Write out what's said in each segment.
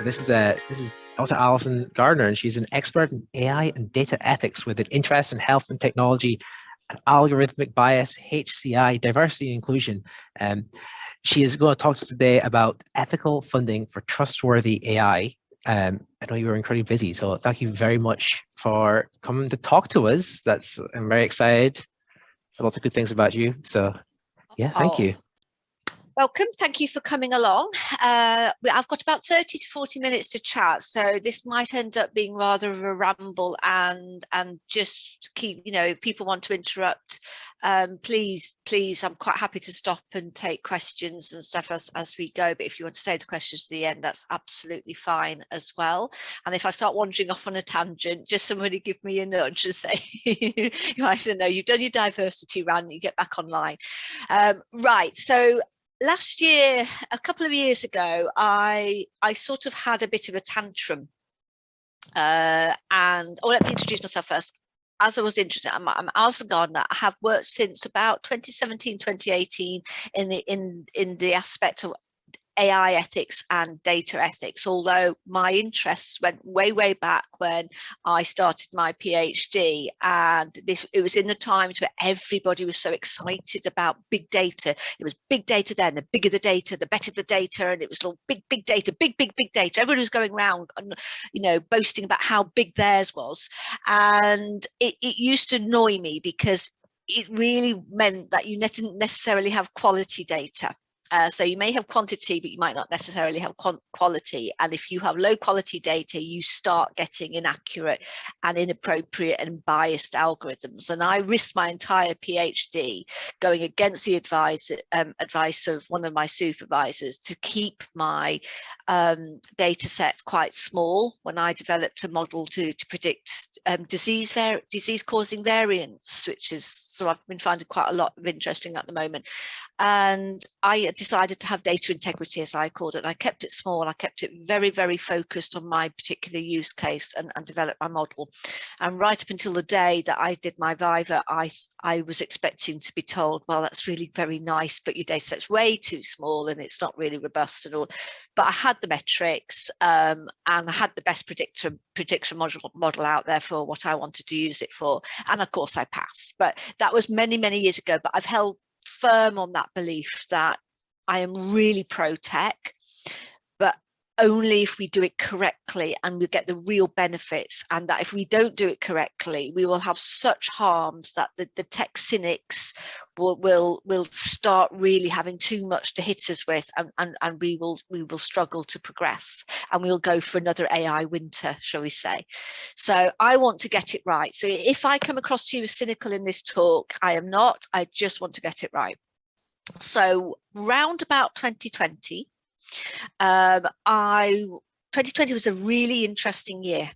This is Dr. Alison Gardner, and she's an expert in AI and data ethics with an interest in health and technology, algorithmic bias, HCI, diversity and inclusion. She is going to talk to us today about ethical funding for trustworthy AI. I know you were incredibly busy, so thank you very much for coming to talk to us. I'm very excited. Lots of good things about you. So yeah, thank you. Welcome. Thank you for coming along. I've got about 30 to 40 minutes to chat, so this might end up being rather of a ramble, and just keep, if people want to interrupt, please, I'm quite happy to stop and take questions and stuff as we go. But if you want to save the questions to the end, that's absolutely fine as well. And if I start wandering off on a tangent, just somebody give me a nudge and say, I don't know, you've done your diversity round, you get back online. Right. So last year, a couple of years ago, I sort of had a bit of a tantrum. Let me introduce myself first. As I was interested, I'm Alison Gardner. I have worked since about 2017, 2018 in the aspect of AI ethics and data ethics, although my interests went way back when I started my PhD, and it was in the times where everybody was so excited about big data. It was big data then, the bigger the data, the better the data, and it was all big data, big data. Everybody was going around, boasting about how big theirs was, and it used to annoy me because it really meant that you didn't necessarily have quality data. So you may have quantity, but you might not necessarily have quality. And if you have low quality data, you start getting inaccurate and inappropriate and biased algorithms. And I risked my entire PhD going against the advice of one of my supervisors to keep my data set quite small when I developed a model to predict disease causing variants, which is, so I've been finding quite a lot of interesting at the moment. And I decided to have data integrity, as I called it. And I kept it small. I kept it very very focused on my particular use case and developed my model. And right up until the day that I did my Viva, I was expecting to be told, well, that's really very nice, but your data set's way too small and it's not really robust at all. But I had the metrics, and I had the best prediction model out there for what I wanted to use it for. And of course I passed. But that was many years ago. But I've held firm on that belief that I am really pro-tech, but only if we do it correctly and we get the real benefits, and that if we don't do it correctly, we will have such harms that the tech cynics will start really having too much to hit us with, and we will struggle to progress, and we'll go for another AI winter, shall we say. So I want to get it right. So if I come across to you as cynical in this talk, I am not. I just want to get it right. So round about 2020, 2020 was a really interesting year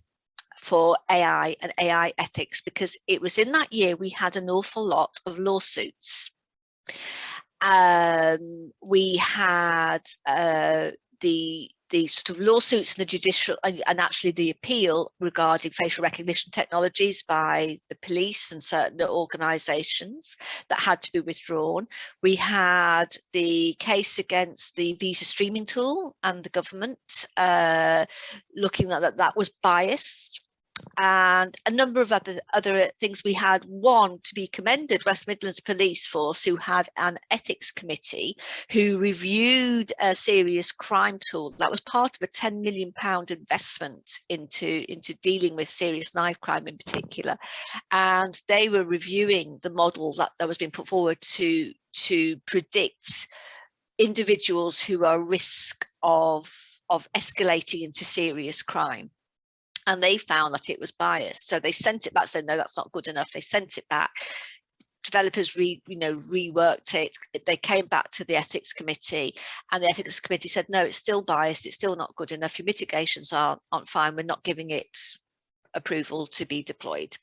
for AI and AI ethics, because it was in that year we had an awful lot of lawsuits. We had the sort of lawsuits and the judicial and actually the appeal regarding facial recognition technologies by the police and certain organisations that had to be withdrawn. We had the case against the visa streaming tool and the government, looking at that was biased. And a number of other things. We had one to be commended, West Midlands Police Force, who had an ethics committee who reviewed a serious crime tool that was part of a £10 million investment into dealing with serious knife crime in particular. And they were reviewing the model that was being put forward to predict individuals who are at risk of escalating into serious crime. And they found that it was biased. So they sent it back, said, no, that's not good enough. They sent it back. Developers reworked it. They came back to the ethics committee, and the ethics committee said, no, it's still biased. It's still not good enough. Your mitigations aren't fine. We're not giving it approval to be deployed.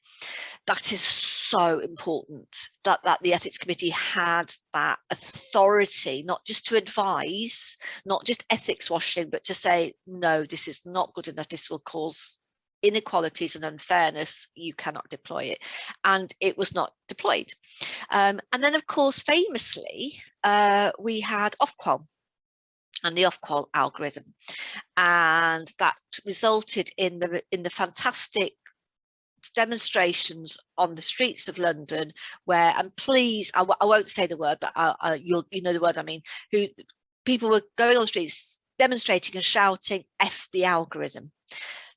That is so important, that the ethics committee had that authority, not just to advise, not just ethics washing, but to say, no, this is not good enough. This will cause inequalities and unfairness, you cannot deploy it. And it was not deployed. And then, of course, famously, we had Ofqual and the Ofqual algorithm. And that resulted in the fantastic demonstrations on the streets of London where, and please, I won't say the word, but you know the word I mean, who people were going on the streets demonstrating and shouting, "F the algorithm."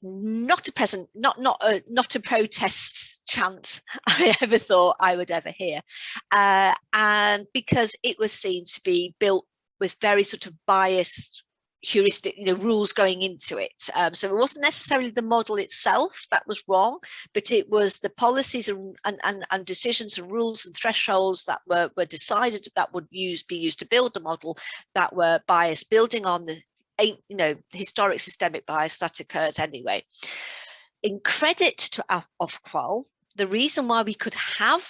Not a protest chant I ever thought I would ever hear, and because it was seen to be built with very sort of biased heuristic, rules going into it. So it wasn't necessarily the model itself that was wrong, but it was the policies and decisions and rules and thresholds that were decided that would be used to build the model that were biased, building on the historic systemic bias that occurs anyway. In credit to Ofqual, the reason why we could have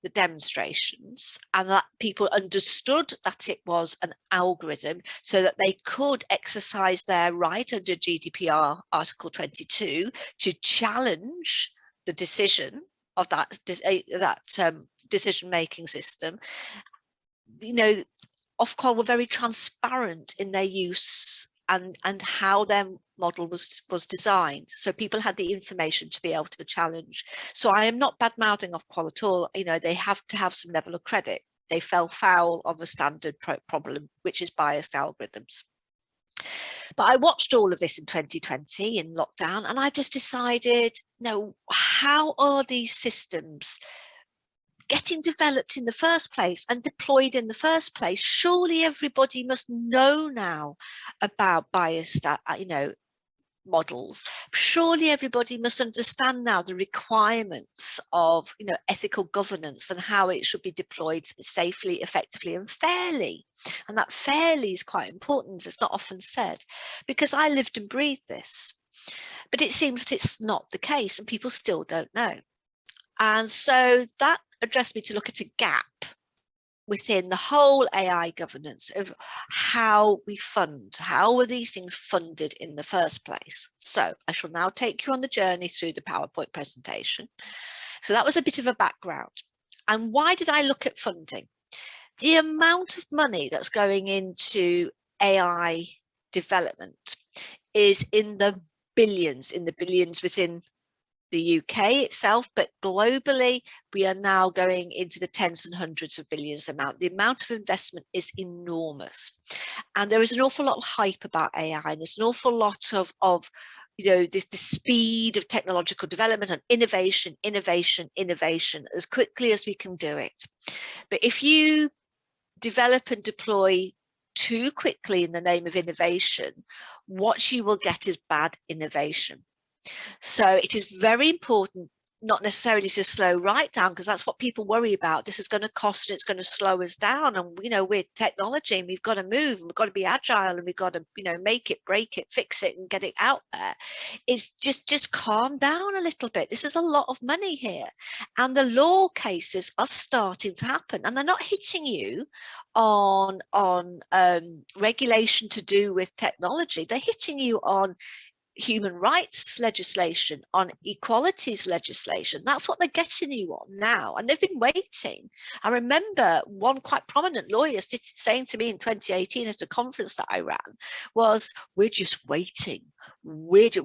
the demonstrations and that people understood that it was an algorithm so that they could exercise their right under GDPR Article 22 to challenge the decision of that decision-making system. Ofqual were very transparent in their use and how their model was designed, so people had the information to be able to challenge. So I am not bad-mouthing Ofqual at all. They have to have some level of credit. They fell foul of a standard problem, which is biased algorithms. But I watched all of this in 2020 in lockdown, and I just decided, no, how are these systems getting developed in the first place and deployed in the first place? Surely everybody must know now about biased, models. Surely everybody must understand now the requirements of, ethical governance and how it should be deployed safely, effectively, and fairly. And that fairly is quite important. It's not often said, because I lived and breathed this. But it seems that it's not the case, and people still don't know. And so that addressed me to look at a gap within the whole AI governance of how we fund, how were these things funded in the first place. So I shall now take you on the journey through the PowerPoint presentation. So that was a bit of a background. And why did I look at funding? The amount of money that's going into AI development is in the billions within the UK itself, but globally, we are now going into the tens and hundreds of billions amount. The amount of investment is enormous. And there is an awful lot of hype about AI, and there's an awful lot of the speed of technological development and innovation as quickly as we can do it. But if you develop and deploy too quickly in the name of innovation, what you will get is bad innovation. So it is very important not necessarily to slow right down, because that's what people worry about. This is going to cost and it's going to slow us down. And, we're technology and we've got to move and we've got to be agile and we've got to, make it, break it, fix it and get it out there. It's just calm down a little bit. This is a lot of money here. And the law cases are starting to happen, and they're not hitting you on regulation to do with technology. They're hitting you on human rights legislation, on equalities legislation. That's what they're getting you on now, and they've been waiting. I remember one quite prominent lawyer saying to me in 2018 at a conference that I ran was, we're just waiting. We've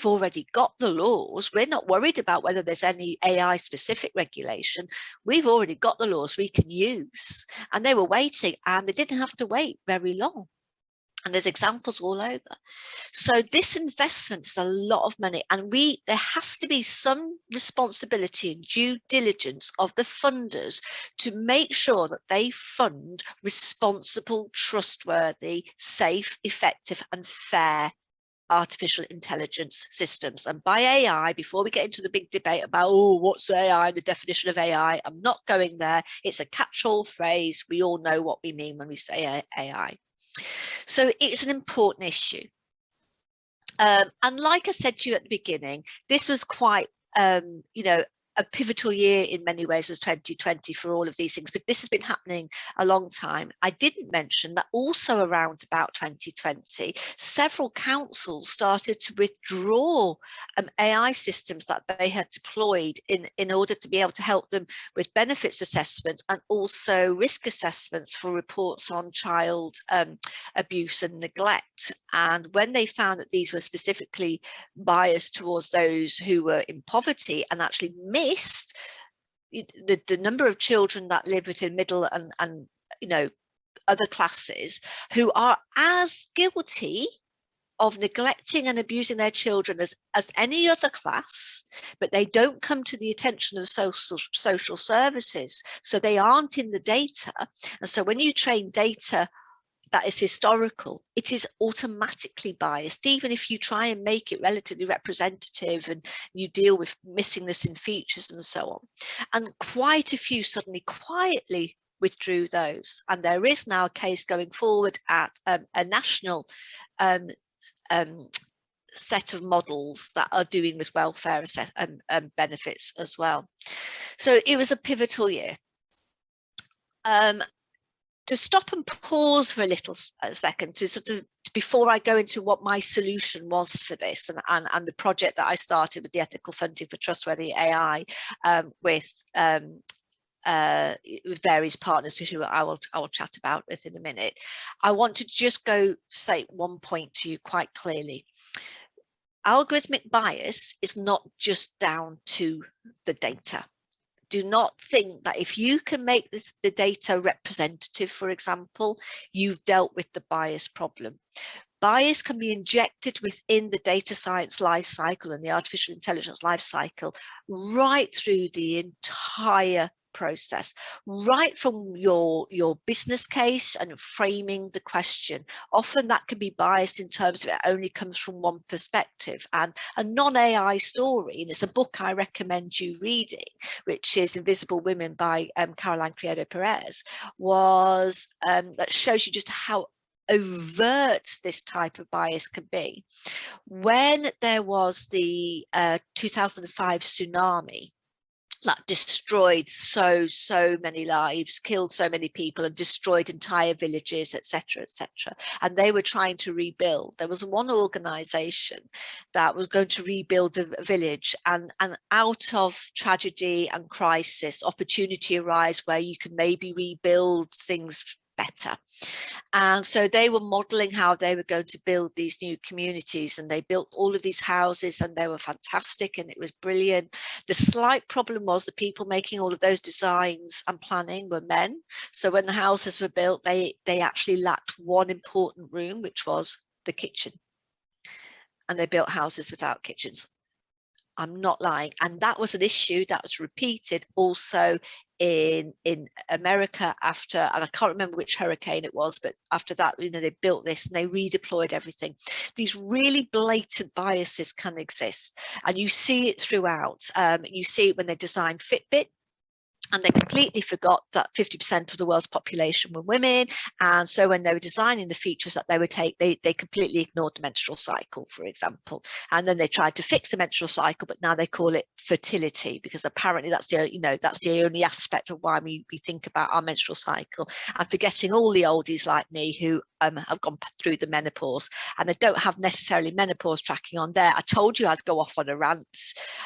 already got the laws. We're not worried about whether there's any AI specific regulation. We've already got the laws we can use. And they were waiting, and they didn't have to wait very long. And there's examples all over. So this investment is a lot of money, and there has to be some responsibility and due diligence of the funders to make sure that they fund responsible, trustworthy, safe, effective and fair artificial intelligence systems. And by AI, before we get into the big debate about, what's AI, the definition of AI, I'm not going there. It's a catch-all phrase. We all know what we mean when we say AI. So it's an important issue. And like I said to you at the beginning, this was quite, a pivotal year in many ways was 2020 for all of these things, but this has been happening a long time. I didn't mention that also around about 2020, several councils started to withdraw AI systems that they had deployed in order to be able to help them with benefits assessment and also risk assessments for reports on child abuse and neglect. And when they found that these were specifically biased towards those who were in poverty and actually missed the number of children that live within middle and other classes who are as guilty of neglecting and abusing their children as any other class, but they don't come to the attention of social services, so they aren't in the data. And so when you train data that is historical, it is automatically biased, even if you try and make it relatively representative and you deal with missingness in features and so on. And quite a few suddenly quietly withdrew those. And there is now a case going forward at a national set of models that are doing with welfare benefits as well. So it was a pivotal year. To stop and pause for a second to sort of, before I go into what my solution was for this and the project that I started with the ethical funding for Trustworthy AI with various partners who I will chat about within a minute. I want to just say one point to you quite clearly. Algorithmic bias is not just down to the data. Do not think that if you can make the data representative, for example, you've dealt with the bias problem. Bias can be injected within the data science lifecycle and the artificial intelligence lifecycle right through the entire process, right from your business case and framing the question. Often that can be biased in terms of it only comes from one perspective. And a non-AI story, and it's a book I recommend you reading, which is Invisible Women by Caroline Criado Perez, was that shows you just how overt this type of bias can be. When there was the 2005 tsunami that destroyed so many lives, killed so many people and destroyed entire villages, etc., and they were trying to rebuild, there was one organization that was going to rebuild a village, and out of tragedy and crisis, opportunity arise where you can maybe rebuild things better. And so they were modeling how they were going to build these new communities, and they built all of these houses and they were fantastic and it was brilliant. The slight problem was the people making all of those designs and planning were men. So when the houses were built, they actually lacked one important room, which was the kitchen. And they built houses without kitchens. I'm not lying. And that was an issue that was repeated also in America after, and I can't remember which hurricane it was, but after that, they built this and they redeployed everything. These really blatant biases can exist, and you see it throughout. You see it when they designed Fitbit, and they completely forgot that 50% of the world's population were women. And so when they were designing the features that they would take, they completely ignored the menstrual cycle, for example. And then they tried to fix the menstrual cycle, but now they call it fertility, because apparently that's the only aspect of why we think about our menstrual cycle, and forgetting all the oldies like me who have gone through the menopause and they don't have necessarily menopause tracking on there. I told you I'd go off on a rant.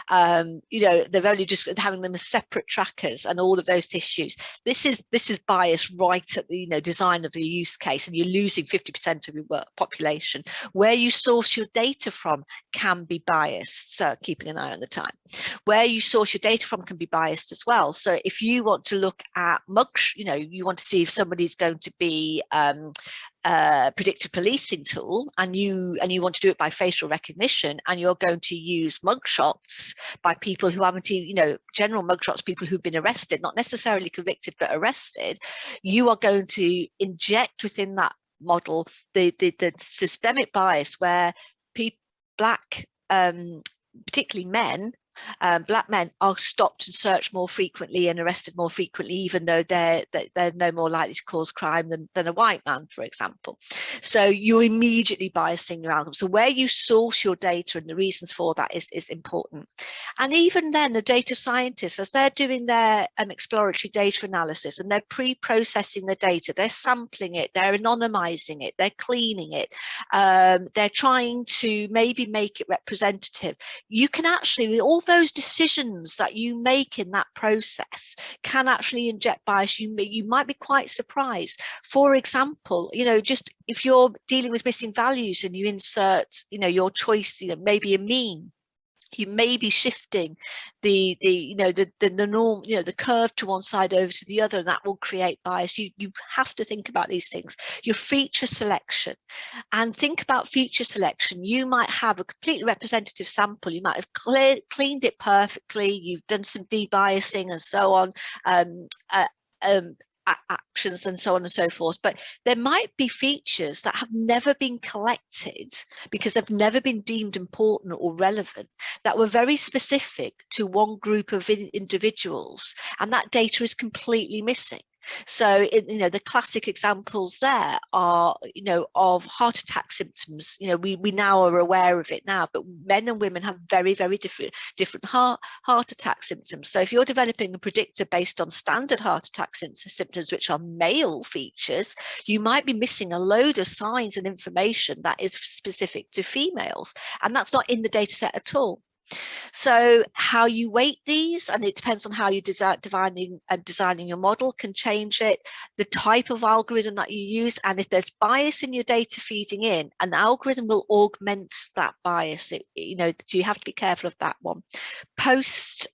They've only just having them as separate trackers and all of those issues. This is bias right at the design of the use case, and you're losing 50% of your population. Where you source your data from can be biased, so keeping an eye on the time. Where you source your data from can be biased as well. So if you want to look at munched, you want to see if somebody's going to be predictive policing tool, and you want to do it by facial recognition, and you're going to use mugshots by people who haven't, general mugshots, people who've been arrested, not necessarily convicted but arrested, you are going to inject within that model the systemic bias where black, particularly men, Black men are stopped and searched more frequently and arrested more frequently, even though they're no more likely to cause crime than a white man, for example. So you're immediately biasing your algorithm. So where you source your data and the reasons for that is important. And even then, the data scientists, as they're doing their exploratory data analysis and they're pre-processing the data, they're sampling it, they're anonymizing it, they're cleaning it, they're trying to maybe make it representative. You can actually, with all those decisions that you make in that process, can actually inject bias. You might be quite surprised. For example, just if you're dealing with missing values and you insert, your choice, maybe a mean, you may be shifting the norm, the curve to one side over to the other, and that will create bias. You have to think about these things. Your feature selection, and think about feature selection. You might have a completely representative sample. You might have cleaned it perfectly. You've done some debiasing and so on. Actions and so on and so forth, but there might be features that have never been collected because they've never been deemed important or relevant, that were very specific to one group of individuals, and that data is completely missing. So, the classic examples there are, of heart attack symptoms. We now are aware of it now, but men and women have very, very different heart attack symptoms. So if you're developing a predictor based on standard heart attack symptoms, which are male features, you might be missing a load of signs and information that is specific to females, and that's not in the data set at all. So how you weight these, and it depends on how you designing your model, can change it. The type of algorithm that you use, and if there's bias in your data feeding in, an algorithm will augment that bias. You have to be careful of that one. Post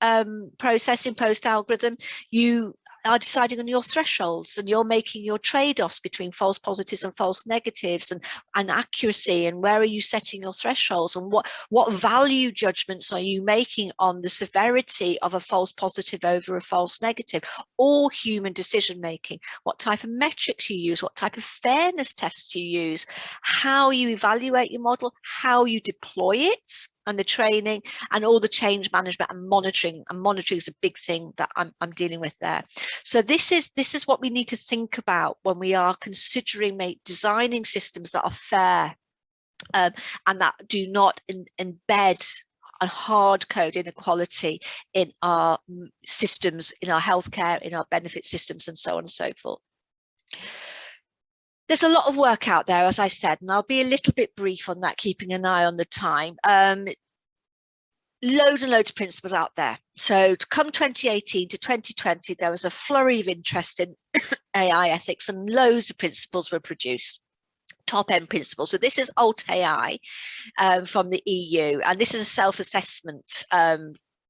processing, post algorithm, you are deciding on your thresholds, and you're making your trade-offs between false positives and false negatives, and accuracy, and where are you setting your thresholds, and what value judgments are you making on the severity of a false positive over a false negative, or human decision making, what type of metrics you use, what type of fairness tests you use, how you evaluate your model, how you deploy it, and the training, and all the change management and monitoring. And monitoring is a big thing that I'm dealing with there. So this is what we need to think about when we are considering designing systems that are fair, and that do not embed a hard code inequality in our systems, in our healthcare, in our benefit systems, and so on and so forth. There's a lot of work out there, as I said, and I'll be a little bit brief on that, keeping an eye on the time. Loads and loads of principles out there. So come 2018 to 2020, there was a flurry of interest in AI ethics, and loads of principles were produced, top-end principles. So this is Alt AI from the EU, and this is a self-assessment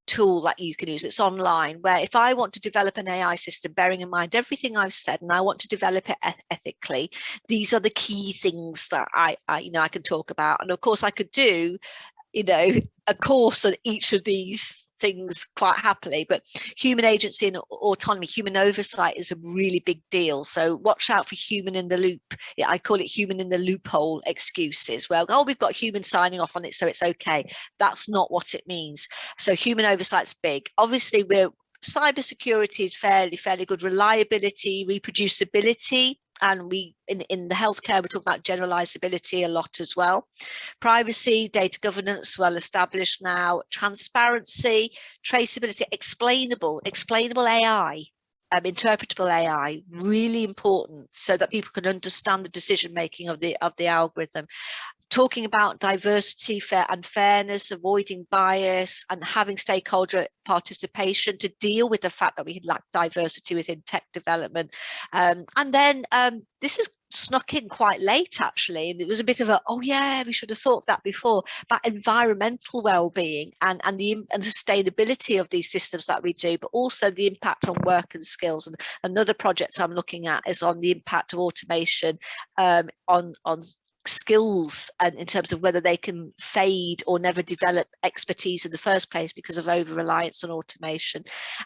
tool that you can use. It's online, where if I want to develop an AI system, bearing in mind everything I've said, and I want to develop it ethically, these are the key things that I can talk about. And of course I could do a course on each of these things quite happily, but human agency and autonomy, human oversight, is a really big deal. So watch out for human in the loop. I call it human in the loophole excuses. Well, we've got humans signing off on it, so it's okay. That's not what it means. So human oversight's big. Obviously, cybersecurity is fairly good. Reliability, reproducibility, and in the healthcare, we're talking about generalizability a lot as well. Privacy, data governance, well established now. Transparency, traceability, explainable AI, interpretable AI, really important, so that people can understand the decision making of the algorithm. Talking about diversity, and fairness, avoiding bias, and having stakeholder participation to deal with the fact that we lack diversity within tech development. And then this is snuck in quite late, actually, and it was a bit of a, oh yeah, we should have thought that before, but environmental well-being and the sustainability of these systems that we do, but also the impact on work and skills. And another project I'm looking at is on the impact of automation on skills, and in terms of whether they can fade or never develop expertise in the first place because of over-reliance on automation.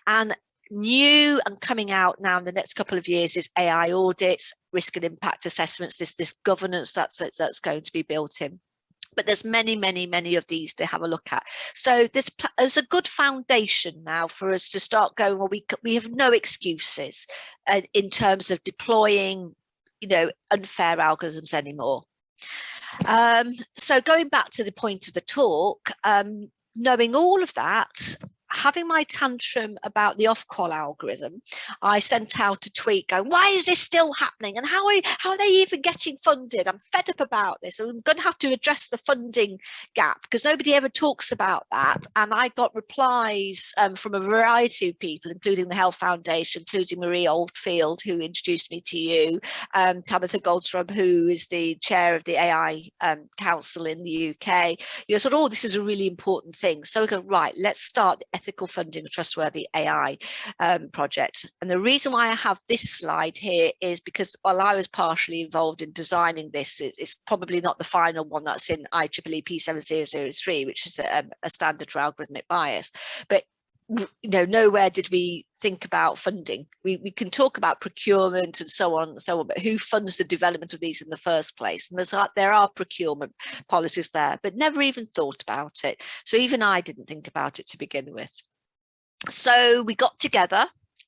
And new and coming out now in the next couple of years is AI audits, risk and impact assessments, this governance that's going to be built in. But there's many of these to have a look at. So there's a good foundation now for us to start going, well, we have no excuses in terms of deploying, unfair algorithms anymore. So going back to the point of the talk, knowing all of that, having my tantrum about the Ofqual algorithm, I sent out a tweet going, why is this still happening? And how are they even getting funded? I'm fed up about this. I'm going to have to address the funding gap because nobody ever talks about that. And I got replies from a variety of people, including the Health Foundation, including Marie Oldfield, who introduced me to you, Tabitha Goldstrom, who is the chair of the AI Council in the UK. Sort of, oh, this is a really important thing. So we go, right, let's start the ethical funding of Trustworthy AI project. And the reason why I have this slide here is because while I was partially involved in designing this, it's probably not the final one that's in IEEE P7003, which is a standard for algorithmic bias. But nowhere did we think about funding. We can talk about procurement and so on, but who funds the development of these in the first place? And there are procurement policies there, but never even thought about it. So even I didn't think about it to begin with. So we got together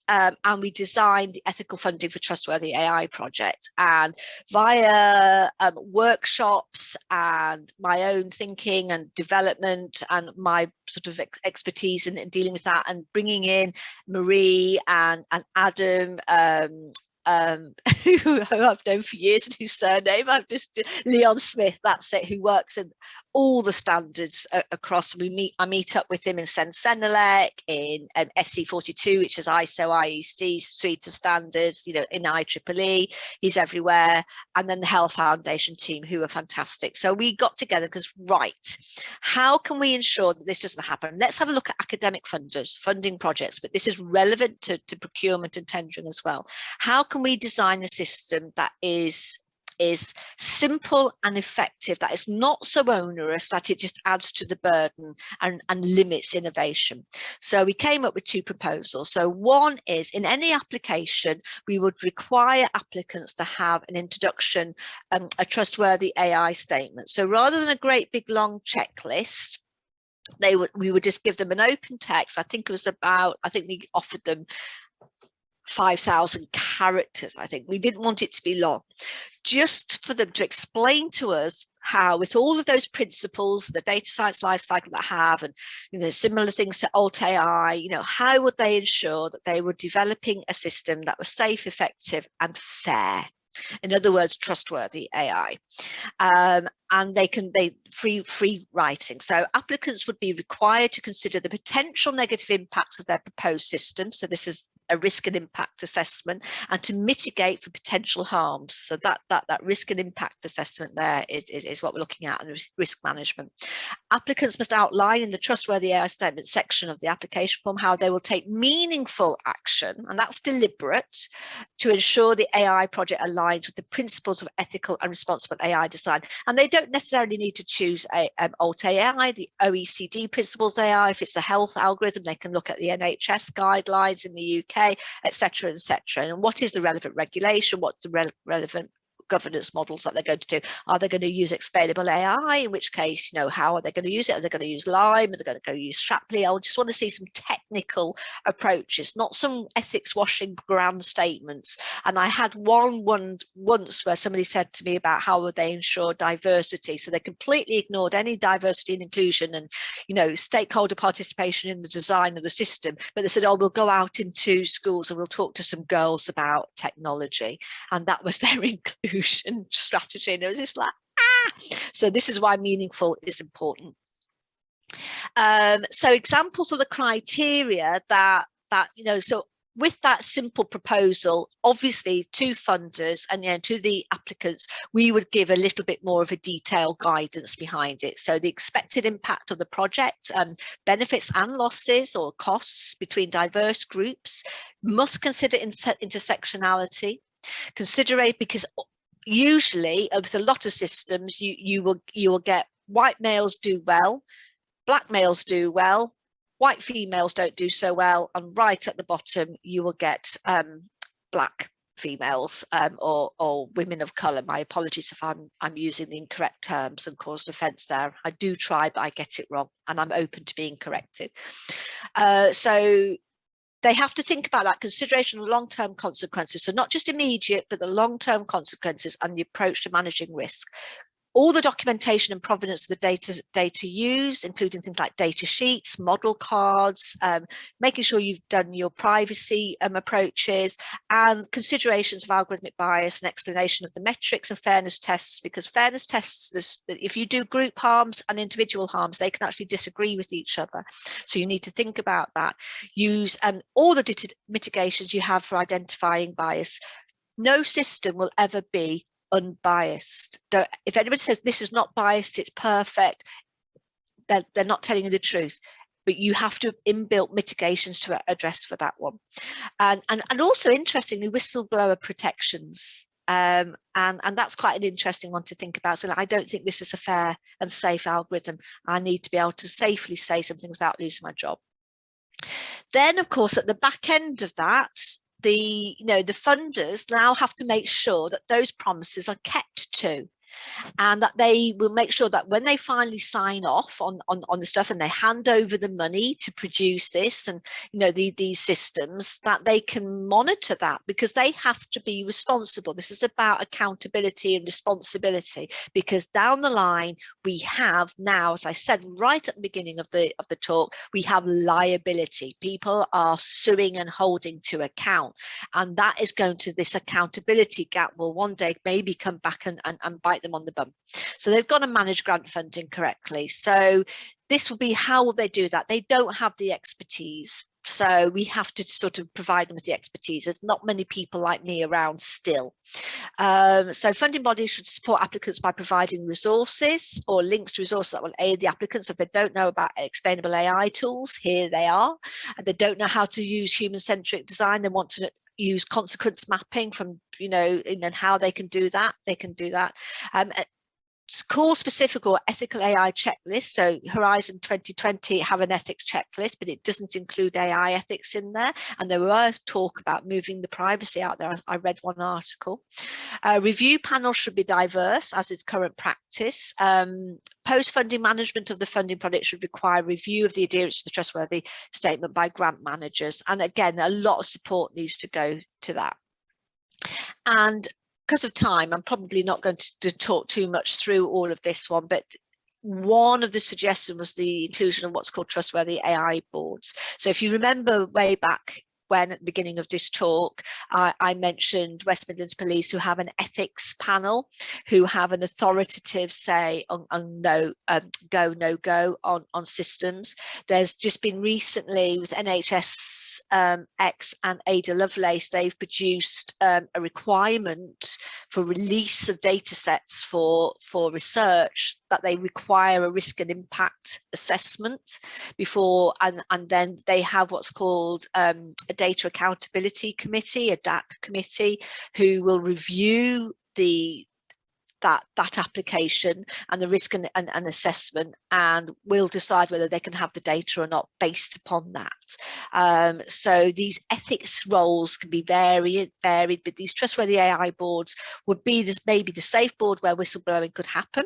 and we designed the ethical funding for Trustworthy AI project, and via workshops and my own thinking and development and my sort of expertise in dealing with that, and bringing in Marie and Adam, who I've known for years and whose surname I've just, Leon Smith, that's it, who works in all the standards across. I meet up with him in Sensenelec, in SC42, which is ISO IEC suite of standards, in IEEE. He's everywhere. And then the Health Foundation team, who are fantastic. So we got together because, right, how can we ensure that this doesn't happen? Let's have a look at academic funders funding projects, but this is relevant to procurement and tendering as well. How can we design a system that is simple and effective, that is not so onerous that it just adds to the burden and limits innovation? So we came up with two proposals. So one is, in any application, we would require applicants to have an introduction, a trustworthy AI statement. So rather than a great big long checklist, we would just give them an open text. I think we offered them 5,000 characters. I think we didn't want it to be long, just for them to explain to us how, with all of those principles, the data science lifecycle that have, and similar things to alt AI, how would they ensure that they were developing a system that was safe, effective, and fair? In other words, trustworthy AI. And they free writing. So applicants would be required to consider the potential negative impacts of their proposed system. So this is a risk and impact assessment, and to mitigate for potential harms. So that risk and impact assessment there is what we're looking at, and risk management. Applicants must outline in the Trustworthy AI statement section of the application form how they will take meaningful action, and that's deliberate, to ensure the AI project aligns with the principles of ethical and responsible AI design. And they don't necessarily need to choose alt AI, the OECD principles AI. If it's a health algorithm, they can look at the NHS guidelines in the UK, etc., etc. And what is the relevant regulation? What the relevant governance models that they're going to do? Are they going to use explainable AI? In which case, how are they going to use it? Are they going to use Lime? Are they going to go use Shapley? I just want to see some technical approaches, not some ethics washing grand statements. And I had one once where somebody said to me about how would they ensure diversity. So they completely ignored any diversity and inclusion and, stakeholder participation in the design of the system. But they said, oh, we'll go out into schools and we'll talk to some girls about technology. And that was their inclusion strategy. And it was just like, So this is why meaningful is important. So examples of the criteria that so with that simple proposal, obviously to funders and to the applicants, we would give a little bit more of a detailed guidance behind it. So the expected impact of the project, benefits and losses or costs between diverse groups, must consider intersectionality, because usually with a lot of systems, you will get white males do well, black males do well, white females don't do so well, and right at the bottom you will get black females or women of color. My apologies if I'm using the incorrect terms and caused offense there. I do try, but I get it wrong, and I'm open to being corrected. So they have to think about that consideration of long-term consequences. So not just immediate, but the long-term consequences and the approach to managing risk. All the documentation and provenance of the data used, including things like data sheets, model cards, making sure you've done your privacy approaches, and considerations of algorithmic bias and explanation of the metrics and fairness tests, because fairness tests, if you do group harms and individual harms, they can actually disagree with each other. So you need to think about that. Use all the mitigations you have for identifying bias. No system will ever be unbiased. If anybody says this is not biased, it's perfect, they're not telling you the truth. But you have to have inbuilt mitigations to address for that one. And also, interestingly, whistleblower protections. And that's quite an interesting one to think about. So I don't think this is a fair and safe algorithm. I need to be able to safely say something without losing my job. Then, of course, at the back end of that, the funders now have to make sure that those promises are kept to, and that they will make sure that when they finally sign off on the stuff and they hand over the money to produce this and these systems, that they can monitor that, because they have to be responsible. This is about accountability and responsibility, because down the line we have now, as I said right at the beginning of the talk, we have liability. People are suing and holding to account, and that is going to, this accountability gap will one day maybe come back and bite them on the bum. So they've got to manage grant funding correctly. So this will be, how will they do that? They don't have the expertise. So we have to sort of provide them with the expertise. There's not many people like me around still. So funding bodies should support applicants by providing resources or links to resources that will aid the applicants. If they don't know about explainable AI tools, here they are. And they don't know how to use human-centric design, they want to use consequence mapping from, and how they can do that. They can do that. Call specific or ethical AI checklist. So Horizon 2020 have an ethics checklist, but it doesn't include AI ethics in there. And there was talk about moving the privacy out there. I read one article. Review panel should be diverse, as is current practice. Post-funding management of the funding product should require review of the adherence to the trustworthy statement by grant managers. And again, a lot of support needs to go to that. And because of time, I'm probably not going to talk too much through all of this one, but one of the suggestions was the inclusion of what's called trustworthy AI boards. So if you remember way back when at the beginning of this talk, I mentioned West Midlands Police, who have an ethics panel, who have an authoritative say on no go on systems. There's just been recently with NHS X and Ada Lovelace, they've produced a requirement for release of data sets for research, that they require a risk and impact assessment before, and then they have what's called a data accountability committee, a DAC committee, who will review that application and the risk and assessment, and will decide whether they can have the data or not based upon that. So these ethics roles can be varied, but these trustworthy AI boards would be this, maybe the safe board where whistleblowing could happen.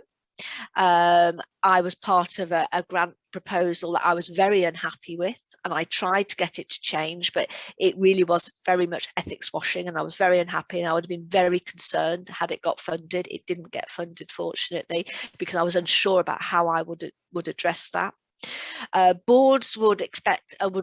I was part of a grant proposal that I was very unhappy with, and I tried to get it to change, but it really was very much ethics washing, and I was very unhappy, and I would have been very concerned had it got funded. It didn't get funded, fortunately, because I was unsure about how I would address that. Boards would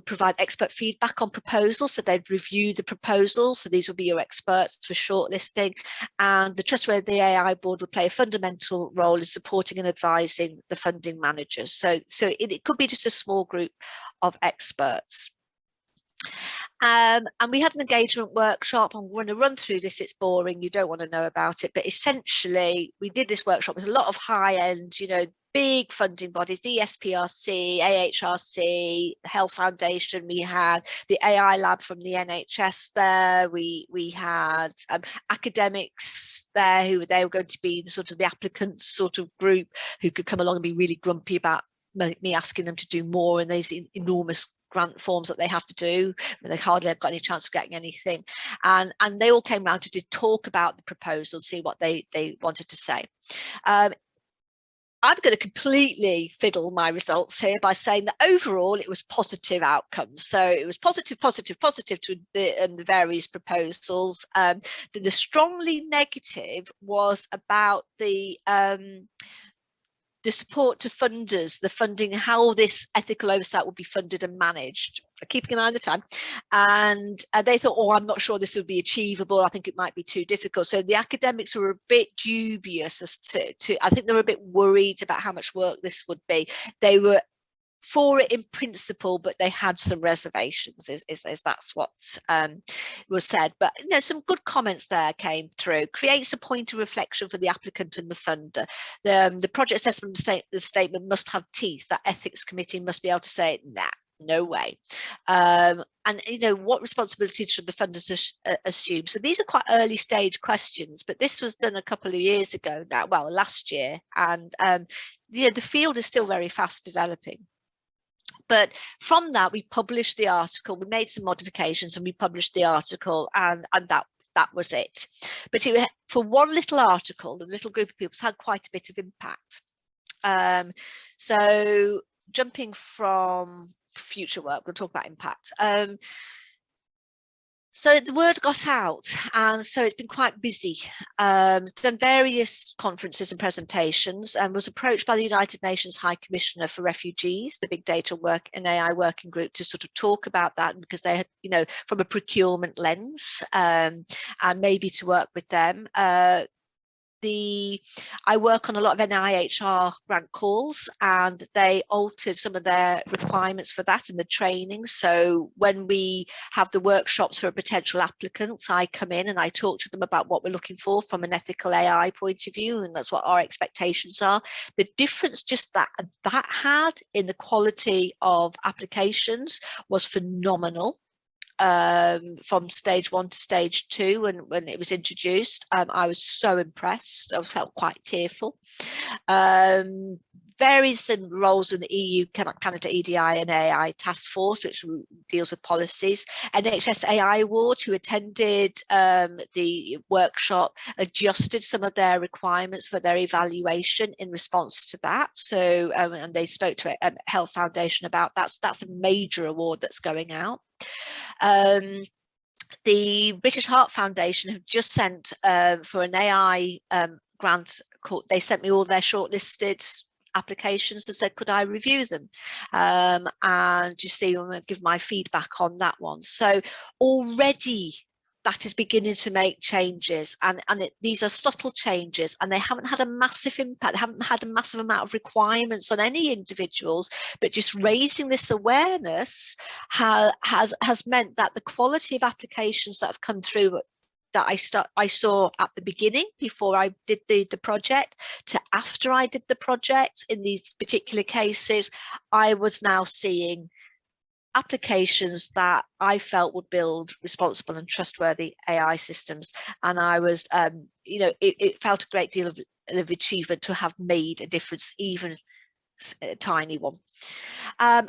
provide expert feedback on proposals, so they'd review the proposals. So these will be your experts for shortlisting, and the Trustworthy AI board would play a fundamental role in supporting and advising the funding managers. So it could be just a small group of experts. And we had an engagement workshop. I'm going to run through this. It's boring. You don't want to know about it. But essentially, we did this workshop with a lot of high-end, big funding bodies, the SPRC, AHRC, the Health Foundation. We had the AI lab from the NHS there. We had academics there who they were going to be the sort of the applicants sort of group who could come along and be really grumpy about me asking them to do more in these enormous grant forms that they have to do, when they hardly have got any chance of getting anything. And they all came around to talk about the proposal, see what they wanted to say. I'm going to completely fiddle my results here by saying that overall it was positive outcomes. So it was positive to the various proposals. The strongly negative was about the support to funders, the funding, how this ethical oversight would be funded and managed, keeping an eye on the time. And they thought, oh, I'm not sure this would be achievable. I think it might be too difficult. So the academics were a bit dubious as to I think they were a bit worried about how much work this would be. They were for it in principle, but they had some reservations, is that's what was said. But some good comments there came through. Creates a point of reflection for the applicant and the funder. The project assessment statement must have teeth. That ethics committee must be able to say, nah, no way. And what responsibility should the funders assume? So these are quite early stage questions, but this was done a couple of years ago now, well, last year, and the field is still very fast developing. But from that, we published the article, we made some modifications and we published the article, and that was it. But for one little article, a little group of people, it's had quite a bit of impact. So jumping from future work, we'll talk about impact. So the word got out, and so it's been quite busy. Done various conferences and presentations, and was approached by the United Nations High Commissioner for Refugees, the Big Data Work and AI Working Group, to sort of talk about that, because they had, from a procurement lens, and maybe to work with them. I work on a lot of NIHR grant calls, and they altered some of their requirements for that in the training. So when we have the workshops for potential applicants, I come in and I talk to them about what we're looking for from an ethical AI point of view, and that's what our expectations are. The difference just that had in the quality of applications was phenomenal. From stage 1 to stage 2, and when it was introduced, I was so impressed. I felt quite tearful. Various roles in the EU, Canada EDI and AI task force, which deals with policies. NHS AI Award, who attended the workshop, adjusted some of their requirements for their evaluation in response to that. So, and they spoke to Health Foundation about that. That's a major award that's going out. The British Heart Foundation have just sent for an AI grant. They sent me all their shortlisted applications and said, could I review them? And you see, I'm going to give my feedback on that one. So already that is beginning to make changes, and these are subtle changes, and they haven't had a massive impact. They haven't had a massive amount of requirements on any individuals, but just raising this awareness has meant that the quality of applications that have come through that I saw at the beginning, before I did the project, to after I did the project, in these particular cases, I was now seeing applications that I felt would build responsible and trustworthy AI systems. And I was, it felt a great deal of achievement to have made a difference, even a tiny one. And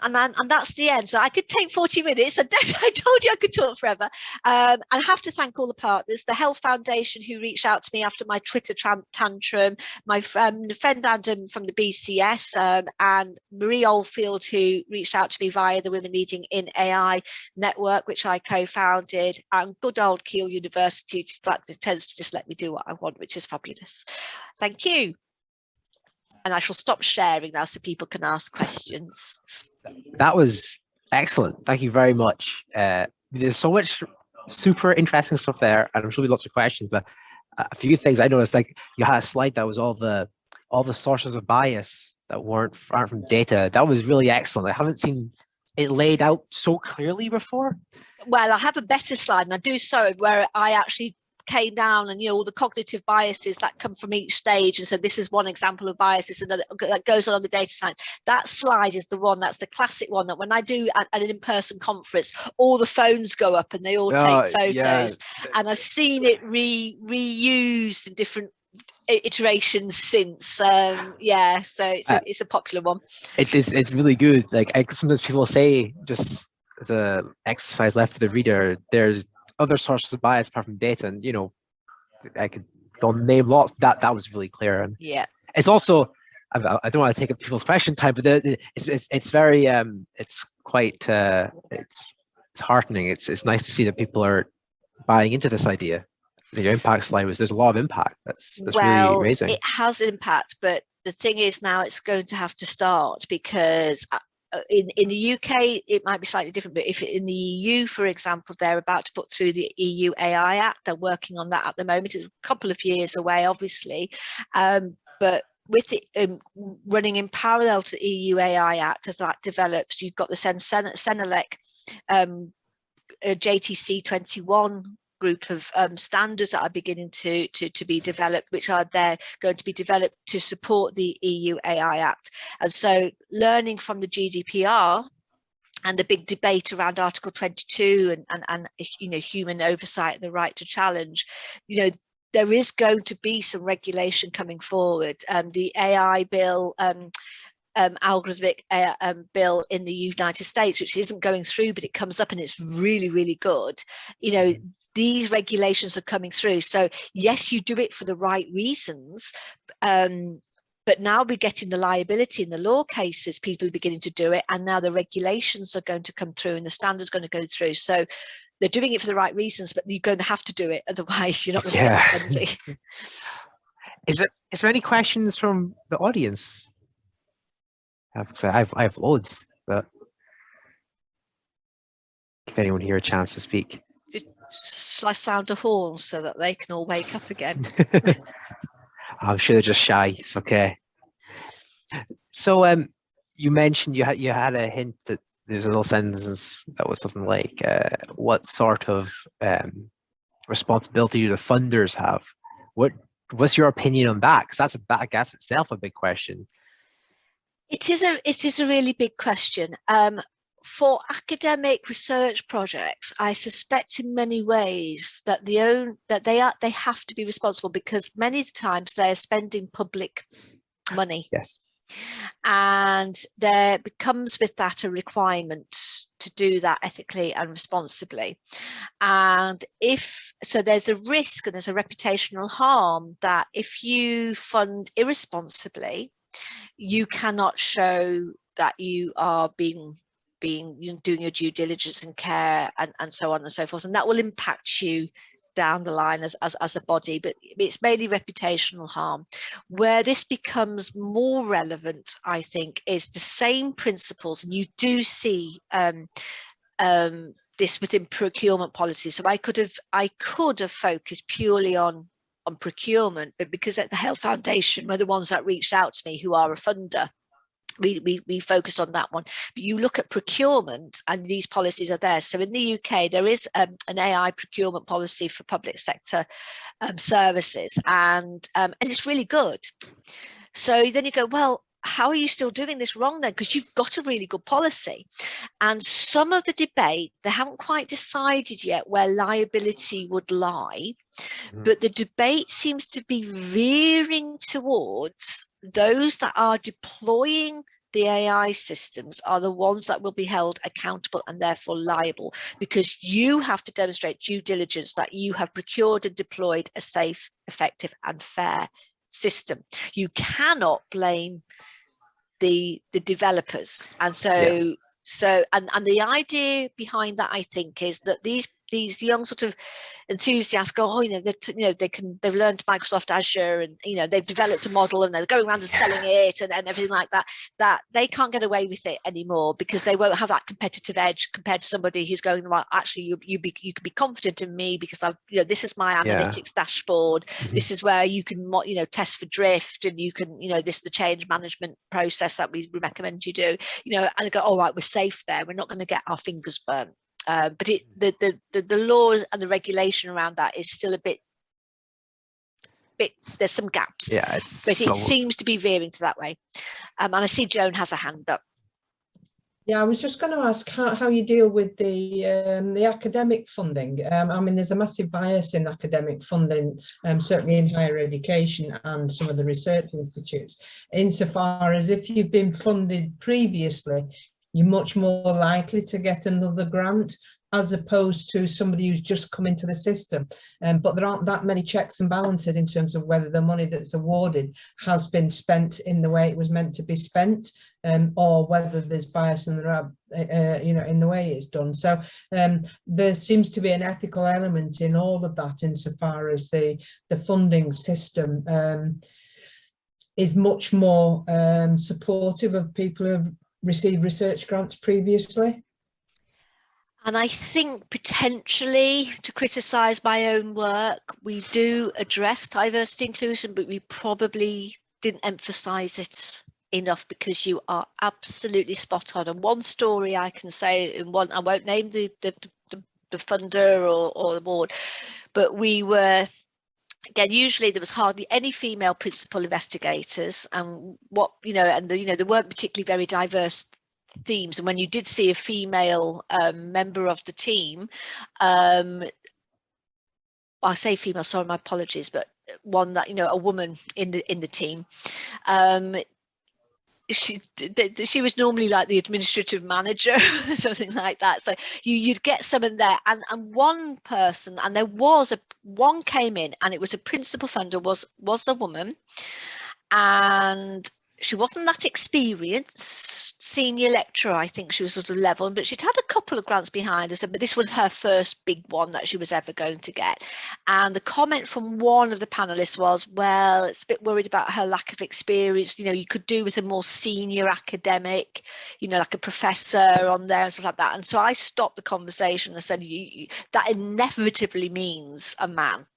that's the end. So I could take 40 minutes. I told you I could talk forever. I have to thank all the partners, the Health Foundation, who reached out to me after my Twitter tantrum, my friend Adam from the BCS, and Marie Oldfield, who reached out to me via the Women Leading in AI network, which I co-founded, and good old Keele University that tends to just let me do what I want, which is fabulous. Thank you. And I shall stop sharing now so people can ask questions. That was excellent. Thank you very much. There's so much super interesting stuff there, and I'm sure there'll be lots of questions, but a few things I noticed, like you had a slide that was all the sources of bias that aren't from data. That was really excellent. I haven't seen it laid out so clearly before. Well, I have a better slide, and I do so where I actually came down and all the cognitive biases that come from each stage, and so this is one example of biases and that goes on the data science. That slide is the one, that's the classic one, that when I do at an in-person conference, all the phones go up and they all take photos. Yeah. And I've seen it reused in different iterations since. So it's a popular one. It's really good. Like sometimes people say just as a exercise left for the reader, there's other sources of bias apart from data, and I could don't name lots. That was really clear, and Yeah. it's also I don't want to take up people's question time, but it's very it's quite it's heartening. It's nice to see that people are buying into this idea. The impact slide was there's a lot of impact. That's really amazing. It has impact, but the thing is now it's going to have to start, because in the UK it might be slightly different, but if in the EU, for example, they're about to put through the EU AI Act. They're working on that at the moment. It's a couple of years away, obviously, but with it running in parallel to the EU AI Act, as that develops, you've got the Senelec JTC 21 group of standards that are beginning to be developed, which are going to be developed to support the EU AI Act. And so learning from the GDPR and the big debate around Article 22 and human oversight and the right to challenge, there is going to be some regulation coming forward. The AI bill, algorithmic bill in the United States, which isn't going through, but it comes up and it's really, really good. These regulations are coming through. So yes, you do it for the right reasons, but now we're getting the liability in the law cases. People are beginning to do it, and now the regulations are going to come through and the standards are going to go through. So they're doing it for the right reasons, but you're going to have to do it, otherwise you're not going to get the funding. Is there any questions from the audience? I have loads, but if anyone here a chance to speak. Shall I sound a horn so that they can all wake up again? I'm sure they're just shy. It's okay. So you mentioned you had a hint that there's a little sentence that was something like, what sort of responsibility do the funders have? What's your opinion on that? Because that's I guess itself a big question. It is a really big question. For academic research projects, I suspect in many ways that they have to be responsible, because many times they're spending public money. Yes. And there becomes with that a requirement to do that ethically and responsibly. And so there's a risk and there's a reputational harm that if you fund irresponsibly, you cannot show that you are doing your due diligence and care and so on and so forth, and that will impact you down the line as a body. But it's mainly reputational harm. Where this becomes more relevant, I think, is the same principles, and you do see this within procurement policy. So I could have focused purely on procurement, but because at the Health Foundation were the ones that reached out to me, who are a funder, we focused on that one. But you look at procurement and these policies are there. So in the UK, there is an AI procurement policy for public sector services, and it's really good. So then you go, well, how are you still doing this wrong then? Because you've got a really good policy. And some of the debate, they haven't quite decided yet where liability would lie, but the debate seems to be veering towards those that are deploying the AI systems are the ones that will be held accountable and therefore liable, because you have to demonstrate due diligence that you have procured and deployed a safe, effective and fair system. You cannot blame the developers. And so and the idea behind that, I think, is that these young sort of enthusiasts go, they've learned Microsoft Azure, and they've developed a model and they're going around and selling it and everything like that, that they can't get away with it anymore, because they won't have that competitive edge compared to somebody who's going, well, actually you can be confident in me because I've this is my analytics dashboard. This is where you can test for drift, and you can this is the change management process that we recommend you do, and they go, all right, we're safe there, we're not going to get our fingers burnt. But the laws and the regulation around that is still a bit there's some gaps. Yeah, but it seems to be veering to that way. And I see Joan has a hand up. Yeah, I was just going to ask how you deal with the academic funding. I mean, there's a massive bias in academic funding, certainly in higher education and some of the research institutes, insofar as if you've been funded previously, you're much more likely to get another grant, as opposed to somebody who's just come into the system. But there aren't that many checks and balances in terms of whether the money that's awarded has been spent in the way it was meant to be spent, or whether there's bias in the in the way it's done. So there seems to be an ethical element in all of that, insofar as the funding system is much more supportive of people who have received research grants previously. And I think potentially, to criticise my own work, we do address diversity inclusion, but we probably didn't emphasise it enough, because you are absolutely spot on. And one story I can say, in one, I won't name the funder or the board, but we were, again, usually there was hardly any female principal investigators, and there weren't particularly very diverse themes. And when you did see a female member of the team, I say female, sorry, my apologies, but one that, a woman in the team, she was normally like the administrative manager, something like that. So you'd get someone there, and one person, and there was one came in, and it was a principal funder, was a woman, and she wasn't that experienced, senior lecturer, I think she was sort of level, but she'd had a couple of grants behind her, but this was her first big one that she was ever going to get. And the comment from one of the panelists was, well, it's a bit worried about her lack of experience. You could do with a more senior academic, like a professor on there and stuff like that. And so I stopped the conversation and said, that inevitably means a man,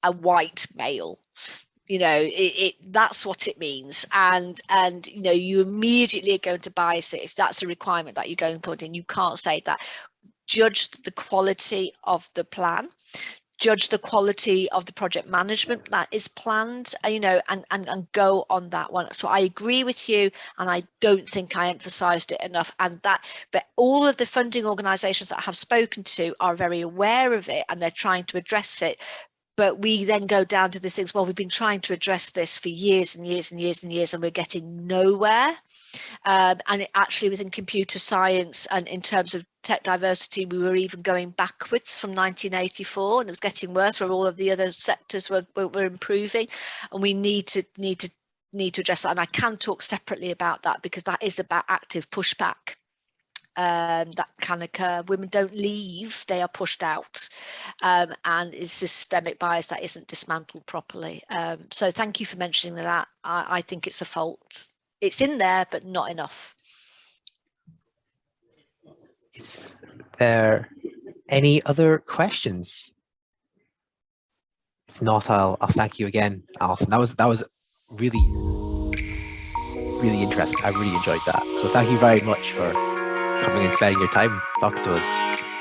a white male. That's what it means, and you immediately are going to bias it if that's a requirement that you're going to put in. You can't say that. Judge the quality of the plan, judge the quality of the project management that is planned, and go on that one. So I agree with you, and I don't think I emphasized it enough. But all of the funding organizations that I have spoken to are very aware of it, and they're trying to address it. But we then go down to these things, well, we've been trying to address this for years and years and years and years, and we're getting nowhere. And actually within computer science and in terms of tech diversity, we were even going backwards from 1984, and it was getting worse, where all of the other sectors were improving. And we need to address that. And I can talk separately about that, because that is about active pushback. That can occur. Women don't leave, they are pushed out, and it's systemic bias that isn't dismantled properly. So thank you for mentioning that. I think it's a fault. It's in there, but not enough. Is there any other questions? If not, I'll thank you again, Alison. That was really interesting. I really enjoyed that. So thank you very much for coming and spending your time talking to us.